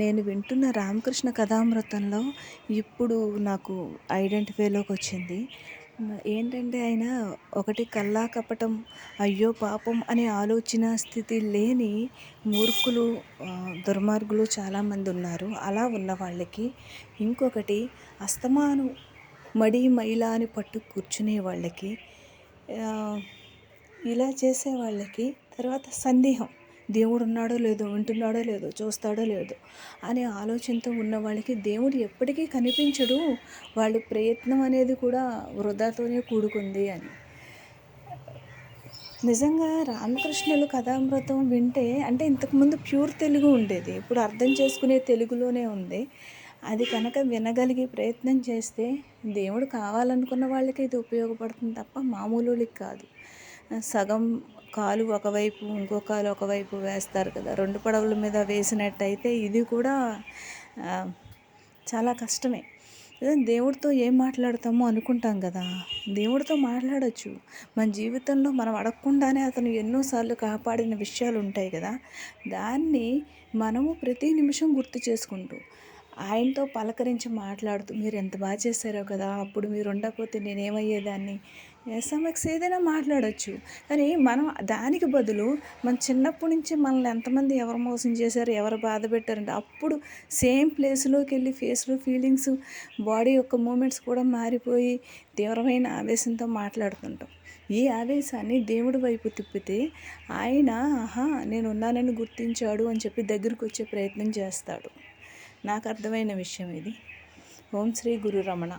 నేను వింటున్న రామకృష్ణ కథామృతంలో ఇప్పుడు నాకు ఐడెంటిఫైలోకి వచ్చింది. ఏంటంటే ఆయన ఒకటి కల్లా కపటం, అయ్యో పాపం అనే ఆలోచన స్థితి లేని మూర్ఖులు, దుర్మార్గులు చాలామంది ఉన్నారు. అలా ఉన్న వాళ్ళకి, ఇంకొకటి అస్తమాను మడి మైలా అని పట్టు కూర్చునే వాళ్ళకి, ఆహ్, ఇలా చేసే వాళ్ళకి, తర్వాత సందేహం, దేవుడు ఉన్నాడో లేదో, వింటున్నాడో లేదో, చూస్తాడో లేదో అనే ఆలోచనతో ఉన్న వాళ్ళకి దేవుడు ఎప్పటికీ కనిపించడు, వాళ్ళు ప్రయత్నం అనేది కూడా వృధాతోనే కూడుకుంది అని. నిజంగా రామకృష్ణులు కథామృతం వింటే, అంటే ఇంతకుముందు ప్యూర్ తెలుగు ఉండేది, ఇప్పుడు అర్థం చేసుకునే తెలుగులోనే ఉంది. అది కనుక వినగలిగే ప్రయత్నం చేస్తే దేవుడు కావాలనుకున్న వాళ్ళకి ఇది ఉపయోగపడుతుంది తప్ప మామూలులకి కాదు. సగం కాలు ఒకవైపు, ఇంకో కాలు ఒకవైపు వేస్తారు కదా, రెండు పడవల మీద వేసినట్టయితే ఇది కూడా చాలా కష్టమే. దేవుడితో ఏం మాట్లాడతామో అనుకుంటాం కదా, దేవుడితో మాట్లాడచ్చు. మన జీవితంలో మనం అడగకుండానే అతను ఎన్నోసార్లు కాపాడిన విషయాలు ఉంటాయి కదా, దాన్ని మనము ప్రతి నిమిషం గుర్తు చేసుకుంటూ ఆయనతో పలకరించి మాట్లాడుతూ, మీరు ఎంత బాగా చేశారో కదా, అప్పుడు మీరు ఉండకపోతే నేనేమయ్యేదాన్ని, ఎస్ఎంఎక్స్ ఏదైనా మాట్లాడచ్చు. కానీ మనం దానికి బదులు మన చిన్నప్పటి నుంచి మనల్ని ఎంతమంది ఎవరు మోసం చేశారు, ఎవరు బాధ పెట్టారంటే అప్పుడు సేమ్ ప్లేస్లోకి వెళ్ళి ఫేస్లో ఫీలింగ్స్, బాడీ యొక్క మూమెంట్స్ కూడా మారిపోయి తీవ్రమైన ఆవేశంతో మాట్లాడుతుంటాం. ఈ ఆవేశాన్ని దేవుడి వైపు తిప్పితే ఆయన ఆహా నేను ఉన్నానని గుర్తించాడు అని చెప్పి దగ్గరికి వచ్చే ప్రయత్నం చేస్తాడు. నాకు అర్థమైన విషయం ఇది. ఓం శ్రీ గురు రమణ.